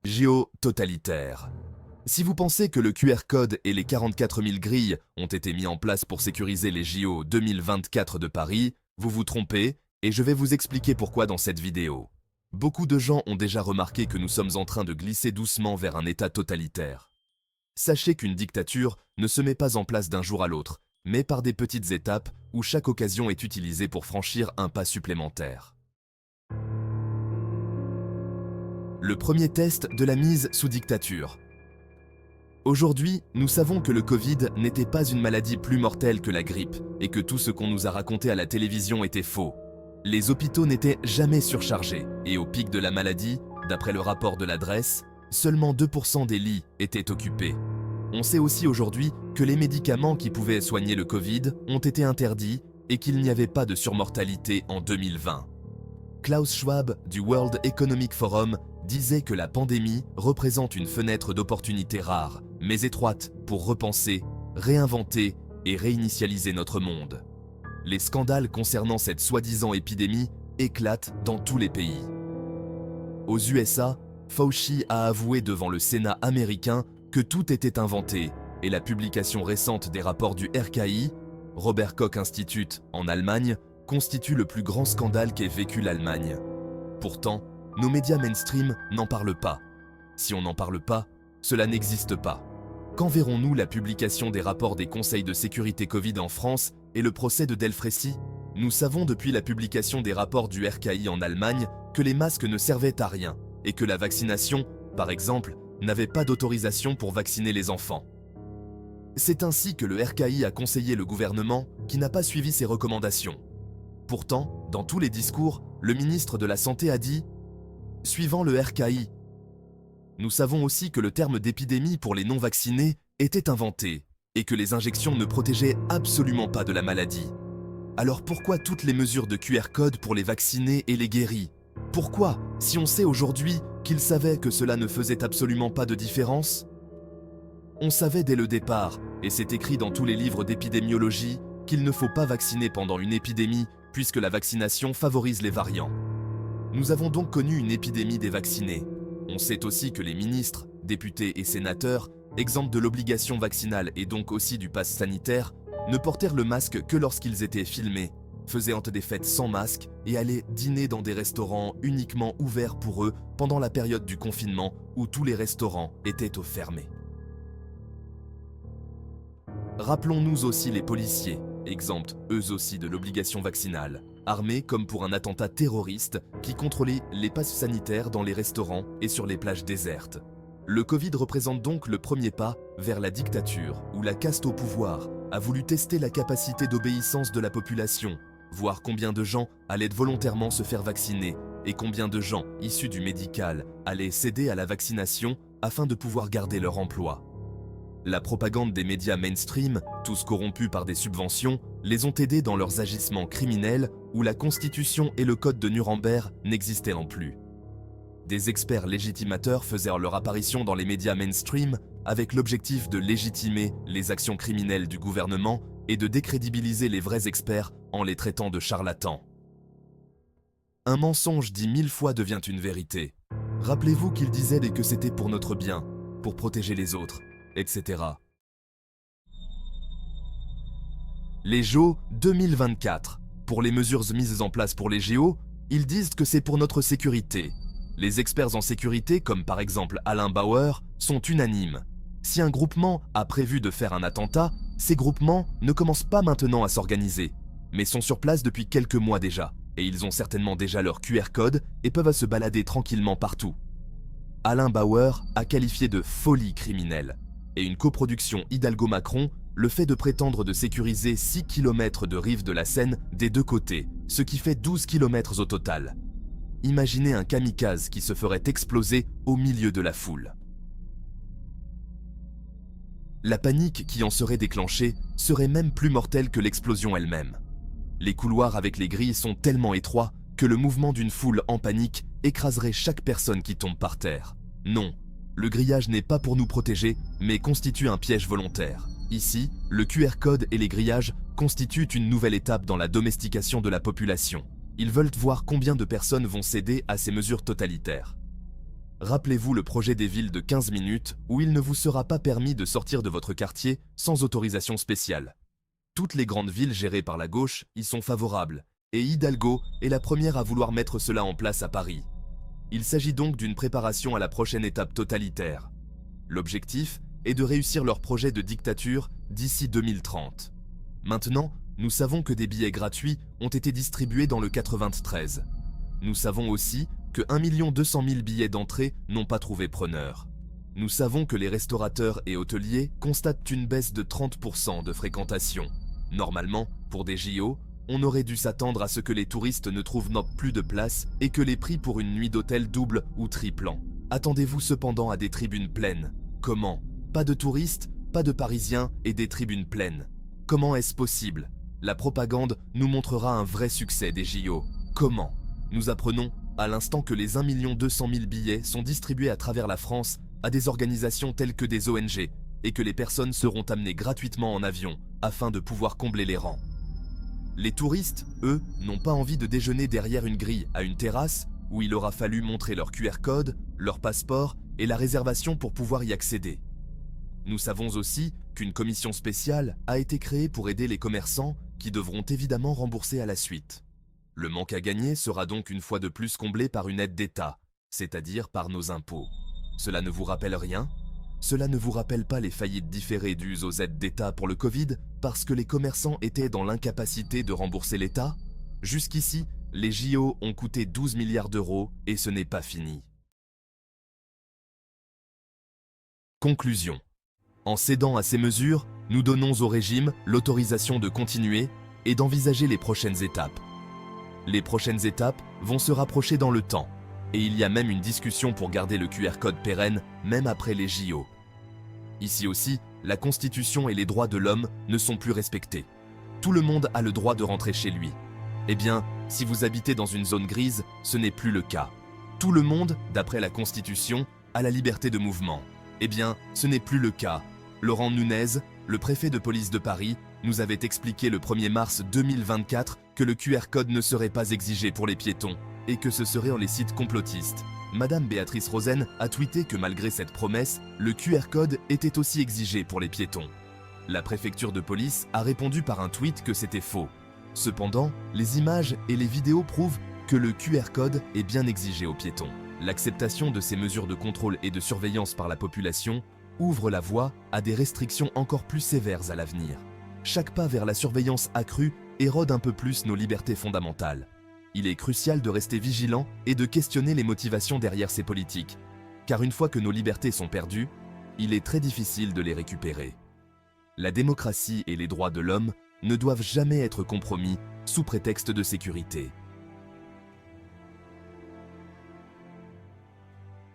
Géo-totalitaire. Si vous pensez que le QR code et les 44 000 grilles ont été mis en place pour sécuriser les JO 2024 de Paris, vous vous trompez et je vais vous expliquer pourquoi dans cette vidéo. Beaucoup de gens ont déjà remarqué que nous sommes en train de glisser doucement vers un état totalitaire. Sachez qu'une dictature ne se met pas en place d'un jour à l'autre, mais par des petites étapes où chaque occasion est utilisée pour franchir un pas supplémentaire. Le premier test de la mise sous dictature. Aujourd'hui, nous savons que le Covid n'était pas une maladie plus mortelle que la grippe et que tout ce qu'on nous a raconté à la télévision était faux. Les hôpitaux n'étaient jamais surchargés et au pic de la maladie, d'après le rapport de l'adresse, seulement 2% des lits étaient occupés. On sait aussi aujourd'hui que les médicaments qui pouvaient soigner le Covid ont été interdits et qu'il n'y avait pas de surmortalité en 2020. Klaus Schwab du World Economic Forum disait que la pandémie représente une fenêtre d'opportunité rare, mais étroite, pour repenser, réinventer et réinitialiser notre monde. Les scandales concernant cette soi-disant épidémie éclatent dans tous les pays. Aux USA, Fauci a avoué devant le Sénat américain que tout était inventé et la publication récente des rapports du RKI, Robert Koch Institute en Allemagne, constitue le plus grand scandale qu'ait vécu l'Allemagne. Pourtant, nos médias mainstream n'en parlent pas. Si on n'en parle pas, cela n'existe pas. Quand verrons-nous la publication des rapports des conseils de sécurité Covid en France et le procès de Delfrécy? Nous savons depuis la publication des rapports du RKI en Allemagne que les masques ne servaient à rien et que la vaccination, par exemple, n'avait pas d'autorisation pour vacciner les enfants. C'est ainsi que le RKI a conseillé le gouvernement qui n'a pas suivi ses recommandations. Pourtant, dans tous les discours, le ministre de la Santé a dit « Suivant le RKI ». Nous savons aussi que le terme d'épidémie pour les non-vaccinés était inventé et que les injections ne protégeaient absolument pas de la maladie. Alors pourquoi toutes les mesures de QR code pour les vaccinés et les guéris? Pourquoi, si on sait aujourd'hui qu'ils savaient que cela ne faisait absolument pas de différence? On savait dès le départ, et c'est écrit dans tous les livres d'épidémiologie, qu'il ne faut pas vacciner pendant une épidémie puisque la vaccination favorise les variants. Nous avons donc connu une épidémie des vaccinés. On sait aussi que les ministres, députés et sénateurs, exempts de l'obligation vaccinale et donc aussi du pass sanitaire, ne portèrent le masque que lorsqu'ils étaient filmés, faisaient des fêtes sans masque et allaient dîner dans des restaurants uniquement ouverts pour eux pendant la période du confinement où tous les restaurants étaient au fermé. Rappelons-nous aussi les policiers, exempts eux aussi de l'obligation vaccinale, armés comme pour un attentat terroriste qui contrôlait les passes sanitaires dans les restaurants et sur les plages désertes. Le Covid représente donc le premier pas vers la dictature où la caste au pouvoir a voulu tester la capacité d'obéissance de la population, voir combien de gens allaient volontairement se faire vacciner et combien de gens issus du médical allaient céder à la vaccination afin de pouvoir garder leur emploi. La propagande des médias mainstream, tous corrompus par des subventions, les ont aidés dans leurs agissements criminels où la Constitution et le Code de Nuremberg n'existaient plus. Des experts légitimateurs faisaient leur apparition dans les médias mainstream avec l'objectif de légitimer les actions criminelles du gouvernement et de décrédibiliser les vrais experts en les traitant de charlatans. Un mensonge dit 1000 fois devient une vérité. Rappelez-vous qu'ils disaient que c'était pour notre bien, pour protéger les autres, etc. Les JO 2024. Pour les mesures mises en place pour les JO, ils disent que c'est pour notre sécurité. Les experts en sécurité, comme par exemple Alain Bauer, sont unanimes. Si un groupement a prévu de faire un attentat, ces groupements ne commencent pas maintenant à s'organiser, mais sont sur place depuis quelques mois déjà, et ils ont certainement déjà leur QR code et peuvent se balader tranquillement partout. Alain Bauer a qualifié de folie criminelle, et une coproduction Hidalgo-Macron le fait de prétendre de sécuriser 6 km de rive de la Seine des deux côtés, ce qui fait 12 km au total. Imaginez un kamikaze qui se ferait exploser au milieu de la foule. La panique qui en serait déclenchée serait même plus mortelle que l'explosion elle-même. Les couloirs avec les grilles sont tellement étroits que le mouvement d'une foule en panique écraserait chaque personne qui tombe par terre. Non, le grillage n'est pas pour nous protéger, mais constitue un piège volontaire. Ici, le QR code et les grillages constituent une nouvelle étape dans la domestication de la population. Ils veulent voir combien de personnes vont céder à ces mesures totalitaires. Rappelez-vous le projet des villes de 15 minutes où il ne vous sera pas permis de sortir de votre quartier sans autorisation spéciale. Toutes les grandes villes gérées par la gauche y sont favorables, et Hidalgo est la première à vouloir mettre cela en place à Paris. Il s'agit donc d'une préparation à la prochaine étape totalitaire. L'objectif est de réussir leur projet de dictature d'ici 2030. Maintenant, nous savons que des billets gratuits ont été distribués dans le 93. Nous savons aussi que 1 200 000 billets d'entrée n'ont pas trouvé preneur. Nous savons que les restaurateurs et hôteliers constatent une baisse de 30% de fréquentation. Normalement, pour des JO, on aurait dû s'attendre à ce que les touristes ne trouvent plus de place et que les prix pour une nuit d'hôtel doublent ou triplent. Attendez-vous cependant à des tribunes pleines. Comment? Pas de touristes, pas de Parisiens et des tribunes pleines. Comment est-ce possible? La propagande nous montrera un vrai succès des JO. Comment? Nous apprenons à l'instant que les 1 200 000 billets sont distribués à travers la France à des organisations telles que des ONG et que les personnes seront amenées gratuitement en avion afin de pouvoir combler les rangs. Les touristes, eux, n'ont pas envie de déjeuner derrière une grille à une terrasse où il aura fallu montrer leur QR code, leur passeport et la réservation pour pouvoir y accéder. Nous savons aussi qu'une commission spéciale a été créée pour aider les commerçants qui devront évidemment rembourser à la suite. Le manque à gagner sera donc une fois de plus comblé par une aide d'État, c'est-à-dire par nos impôts. Cela ne vous rappelle rien? Cela ne vous rappelle pas les faillites différées dues aux aides d'État pour le Covid parce que les commerçants étaient dans l'incapacité de rembourser l'État? Jusqu'ici, les JO ont coûté 12 milliards d'euros et ce n'est pas fini. Conclusion. En cédant à ces mesures, nous donnons au régime l'autorisation de continuer et d'envisager les prochaines étapes. Les prochaines étapes vont se rapprocher dans le temps, et il y a même une discussion pour garder le QR code pérenne même après les JO. Ici aussi, la Constitution et les droits de l'homme ne sont plus respectés. Tout le monde a le droit de rentrer chez lui. Eh bien, si vous habitez dans une zone grise, ce n'est plus le cas. Tout le monde, d'après la Constitution, a la liberté de mouvement. Eh bien, ce n'est plus le cas. Laurent Nunez, le préfet de police de Paris, nous avait expliqué le 1er mars 2024 que le QR code ne serait pas exigé pour les piétons et que ce serait en les sites complotistes. Madame Béatrice Rosen a tweeté que malgré cette promesse, le QR code était aussi exigé pour les piétons. La préfecture de police a répondu par un tweet que c'était faux. Cependant, les images et les vidéos prouvent que le QR code est bien exigé aux piétons. L'acceptation de ces mesures de contrôle et de surveillance par la population ouvre la voie à des restrictions encore plus sévères à l'avenir. Chaque pas vers la surveillance accrue érode un peu plus nos libertés fondamentales. Il est crucial de rester vigilant et de questionner les motivations derrière ces politiques, car une fois que nos libertés sont perdues, il est très difficile de les récupérer. La démocratie et les droits de l'homme ne doivent jamais être compromis sous prétexte de sécurité.